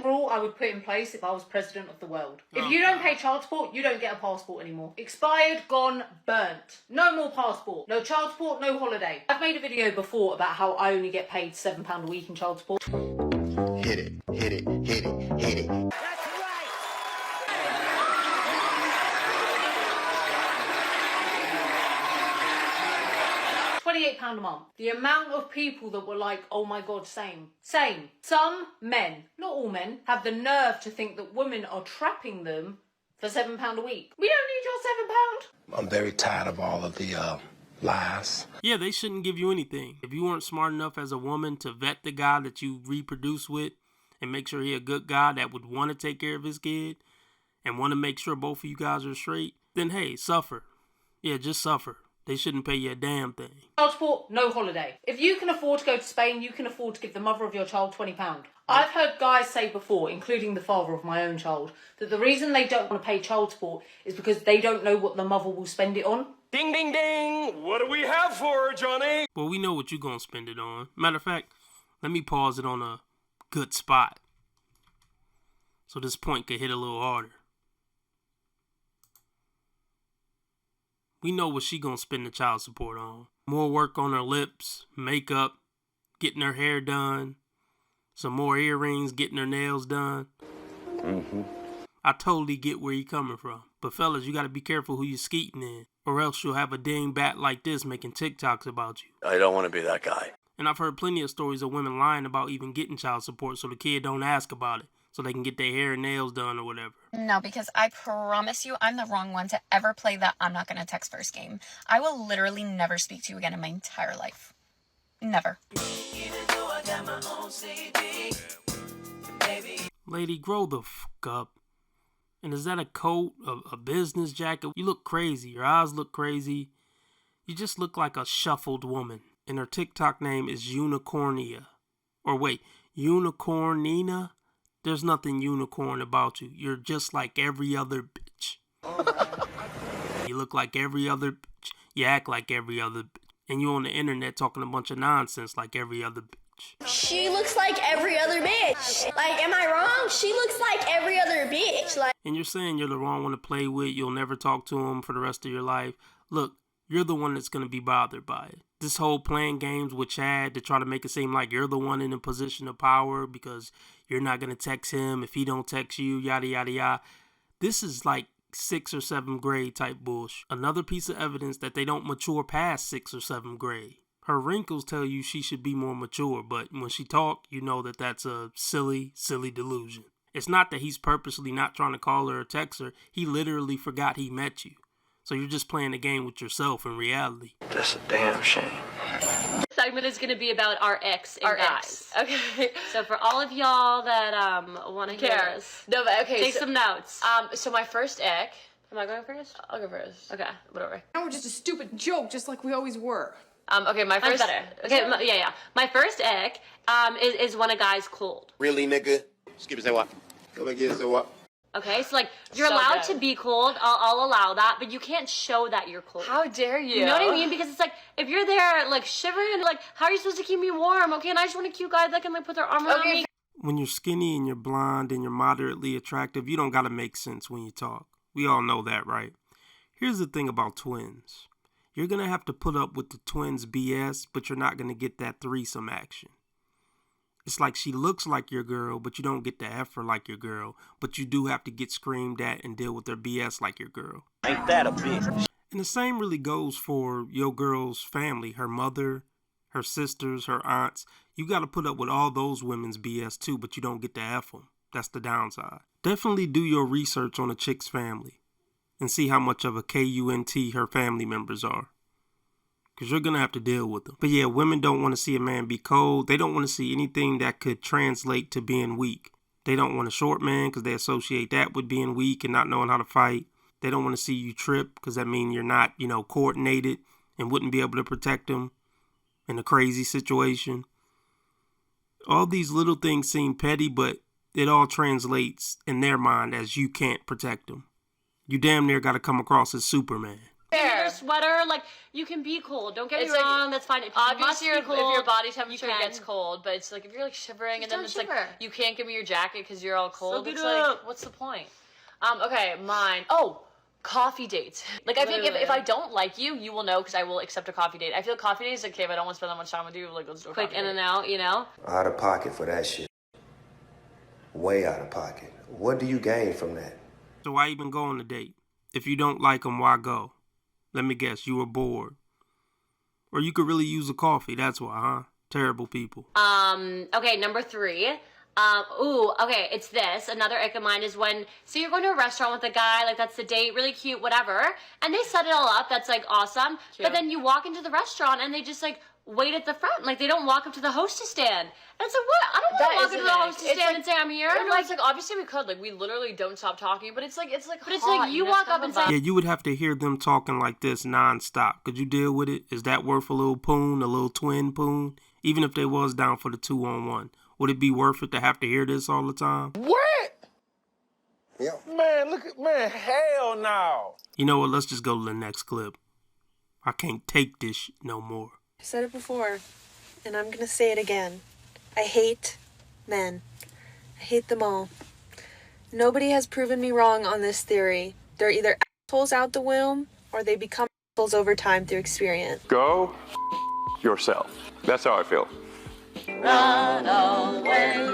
rule I would put in place if I was president of the world. If you don't pay child support, you don't get a passport anymore. Expired, gone, burnt. No more passport. No child support, no holiday. I've made a video before about how I only get paid £7 a week in child support. Hit it, hit it, hit it, hit it. That's right! £28 a month. The amount of people that were like, oh my god, same. Same. Some men, not all men, have the nerve to think that women are trapping them for £7 a week. We don't need your £7. I'm very tired of all of the lies. Yeah, they shouldn't give you anything. If you weren't smart enough as a woman to vet the guy that you reproduce with and make sure he's a good guy that would want to take care of his kid and want to make sure both of you guys are straight, then hey, suffer. Yeah, just suffer. They shouldn't pay you a damn thing. Child support, no holiday. If you can afford to go to Spain, you can afford to give the mother of your child £20. I've heard guys say before, including the father of my own child, that the reason they don't want to pay child support is because they don't know what the mother will spend it on. Ding, ding, ding! What do we have for her, Johnny? Well, we know what you're going to spend it on. Matter of fact, let me pause it on a good spot so this point could hit a little harder. We know what she gonna spend the child support on. More work on her lips, makeup, getting her hair done, some more earrings, getting her nails done. I totally get where you're coming from. But fellas, you gotta be careful who you're skeeting in, or else you'll have a dingbat like this making TikToks about you. I don't want to be that guy. And I've heard plenty of stories of women lying about even getting child support so the kid don't ask about it, so they can get their hair and nails done or whatever. No, because I promise you I'm the wrong one to ever play that I'm not going to text first game. I will literally never speak to you again in my entire life. Never. Lady, grow the fuck up. And is that a coat, a business jacket? You look crazy. Your eyes look crazy. You just look like a shuffled woman. And her TikTok name is Unicornia. Or wait, Unicornina? There's nothing unicorn about you. You're just like every other bitch. You look like every other bitch. You act like every other bitch. And you on the internet talking a bunch of nonsense like every other bitch. She looks like every other bitch. Like, am I wrong? She looks like every other bitch. Like, and you're saying you're the wrong one to play with. You'll never talk to him for the rest of your life. Look, you're the one that's going to be bothered by it. This whole playing games with Chad to try to make it seem like you're the one in a position of power because you're not going to text him if he don't text you, yada, yada, yada. This is like 6th or 7th grade type bullshit. Another piece of evidence that they don't mature past 6th or 7th grade. Her wrinkles tell you she should be more mature, but when she talk, you know that that's a silly, silly delusion. It's not that he's purposely not trying to call her or text her. He literally forgot he met you. So you're just playing a game with yourself in reality. That's a damn shame. Segment is going to be about our ex and guys. Okay. So for all of y'all that want to hear this, No, but okay. take some notes. So my first ex. Am I going first? I'll go first. Okay, whatever. Now we're just a stupid joke, just like we always were. Okay, my Mine's first. better. Okay, yeah. My first ex is when a guy's cold. Really, nigga? Skip say what? Go back here, say what? Okay, so like you're So allowed good. to be cold. I'll allow that, but you can't show that you're cold. How dare you? You know what I mean? Because it's like if you're there like shivering, like how are you supposed to keep me warm? Okay, and I just want a cute guy that can like put their arm around me. When you're skinny and you're blonde and you're moderately attractive, you don't gotta make sense when you talk. We all know that, right? Here's the thing about twins. You're gonna have to put up with the twins' BS, but you're not gonna get that threesome action. It's like she looks like your girl, but you don't get to F her like your girl, but you do have to get screamed at and deal with their BS like your girl. Ain't that a bitch? And the same really goes for your girl's family, her mother, her sisters, her aunts. You got to put up with all those women's BS too, but you don't get to F them. That's the downside. Definitely do your research on a chick's family and see how much of a KUNT her family members are. Because you're going to have to deal with them. But yeah, women don't want to see a man be cold. They don't want to see anything that could translate to being weak. They don't want a short man because they associate that with being weak and not knowing how to fight. They don't want to see you trip because that means you're not, coordinated and wouldn't be able to protect them in a crazy situation. All these little things seem petty, but it all translates in their mind as you can't protect them. You damn near got to come across as Superman. a sweater. Like, you can be cold. Don't get me wrong. That's fine. If Obviously, if your body temperature gets cold, but it's like if you're like shivering and then it's like you can't give me your jacket because you're all cold. It's like, what's the point? Okay, mine. Oh, coffee dates. Like, I think if I don't like you, you will know because I will accept a coffee date. I feel coffee dates, like, okay, if I don't want to spend that much time with you, like, let's do a quick in and out, you know? Out of pocket for that shit. Way out of pocket. What do you gain from that? So why even go on a date? If you don't like them, why go? Let me guess, you were bored. Or you could really use a coffee, that's why, huh? Terrible people. Okay, number 3. Okay, it's this. Another ick of mine is when, so you're going to a restaurant with a guy, like that's the date, really cute, whatever, and they set it all up, that's like awesome, but then you walk into the restaurant and they just like wait at the front, like they don't walk up to the hostess stand. And it's like, what? I don't want to walk up to the hostess stand and say I'm here. No, it's like, obviously we could, like, we literally don't stop talking, but it's like you walk up and say, yeah, you would have to hear them talking like this non-stop. Could you deal with it? Is that worth a little poon, a little twin poon? Even if they was down for the 2-on-1. Would it be worth it to have to hear this all the time? What? Yeah. Man, hell no. You know what? Let's just go to the next clip. I can't take this no more. I said it before, and I'm gonna say it again. I hate men. I hate them all. Nobody has proven me wrong on this theory. They're either assholes out the womb, or they become assholes over time through experience. Go yourself. That's how I feel. run away,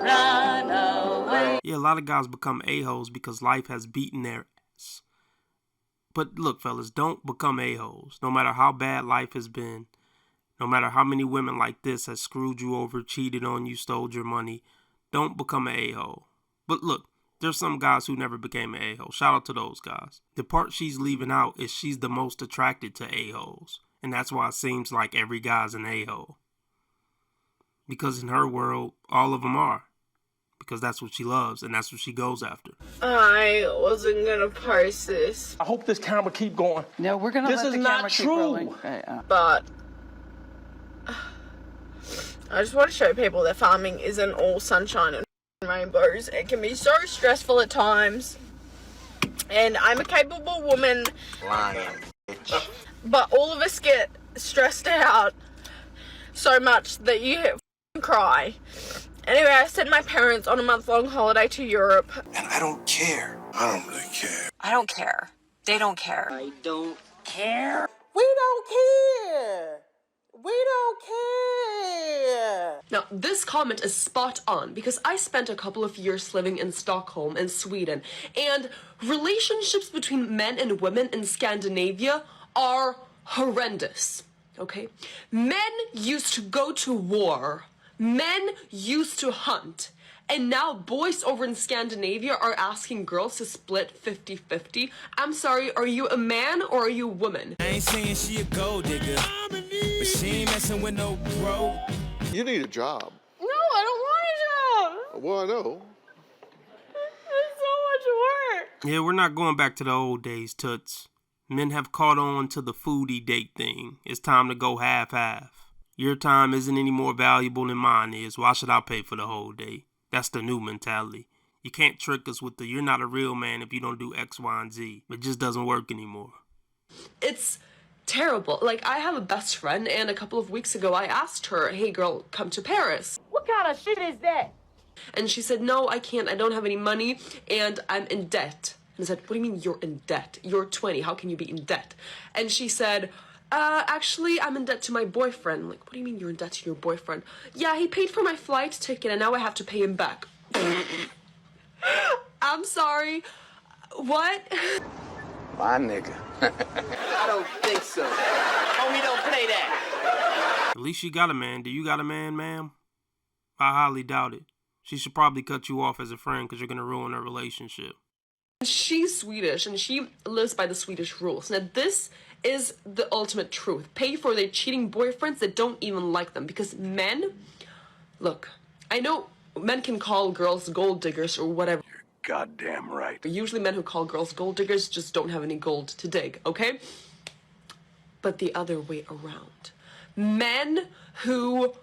run away. Yeah, a lot of guys become a-holes because life has beaten their ass. But look, fellas, don't become a-holes. No matter how bad life has been, no matter how many women like this has screwed you over, cheated on you, stole your money, don't become an a-hole. But look, there's some guys who never became an a-hole. Shout out to those guys. The part she's leaving out is she's the most attracted to a-holes. And that's why it seems like every guy's an a-hole. Because in her world, all of them are. Because that's what she loves and that's what she goes after. I wasn't gonna post this. I hope this camera keep going. No, we're gonna let the camera keep rolling. But I just want to show people that farming isn't all sunshine and rainbows. It can be so stressful at times. And I'm a capable woman. Lying, bitch. But all of us get stressed out so much that you cry. Anyway, I sent my parents on a month-long holiday to Europe. And I don't care. I don't really care. I don't care. They don't care. I don't care. We don't care. We don't care. Now, this comment is spot on because I spent a couple of years living in Stockholm and Sweden, and relationships between men and women in Scandinavia are horrendous, okay? Men used to go to war. Men used to hunt. And now boys over in Scandinavia are asking girls to split 50-50. I'm sorry, are you a man or are you a woman? I ain't saying she a gold digger, but she ain't messing with no bro. You need a job. No, I don't want a job. Well, I know. It's so much work. Yeah, we're not going back to the old days, Toots. Men have caught on to the foodie date thing. It's time to go half-half. Your time isn't any more valuable than mine is. Why should I pay for the whole day? That's the new mentality. You can't trick us with the you're not a real man if you don't do X, Y, and Z. It just doesn't work anymore. It's terrible. Like, I have a best friend, and a couple of weeks ago I asked her, hey girl, come to Paris. What kind of shit is that? And she said, no, I can't. I don't have any money, and I'm in debt. And I said, what do you mean you're in debt? You're 20. How can you be in debt? And she said, actually, I'm in debt to my boyfriend. I'm like, what do you mean you're in debt to your boyfriend? Yeah, he paid for my flight ticket and now I have to pay him back. I'm sorry. What? My nigga. I don't think so. Homie, don't play that. At least she got a man. Do you got a man, ma'am? I highly doubt it. She should probably cut you off as a friend because you're going to ruin her relationship. She's Swedish and she lives by the Swedish rules. Now, this is the ultimate truth. Pay for their cheating boyfriends that don't even like them. Because men, look, I know men can call girls gold diggers or whatever. You're goddamn right. But usually men who call girls gold diggers just don't have any gold to dig, okay? But the other way around. Men who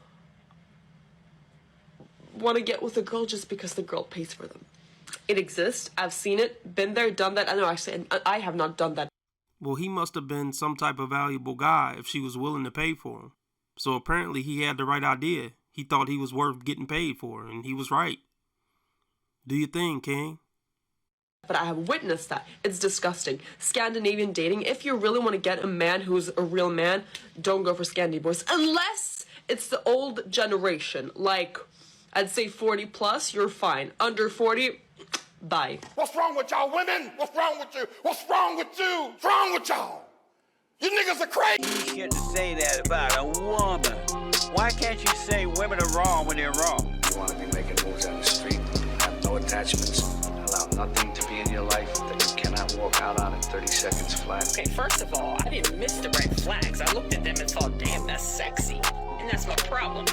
want to get with a girl just because the girl pays for them. It exists. I've seen it, been there, done that. I know, actually, I have not done that. Well, he must have been some type of valuable guy if she was willing to pay for him. So apparently he had the right idea. He thought he was worth getting paid for, and he was right. Do your thing, King. But I have witnessed that. It's disgusting. Scandinavian dating, if you really want to get a man who's a real man, don't go for Scandi boys. Unless it's the old generation. Like, I'd say 40 plus, you're fine. Under 40, bye. What's wrong with y'all women? What's wrong with you? What's wrong with you? What's wrong with y'all? You niggas are crazy. You shouldn't say that about a woman. Why can't you say women are wrong when they're wrong? You want to be making moves on the street, have no attachments, allow nothing to be in your life that you cannot walk out on in 30 seconds flat. Okay, first of all, I didn't miss the red flags. I looked at them and thought, damn, that's sexy. And that's my problem.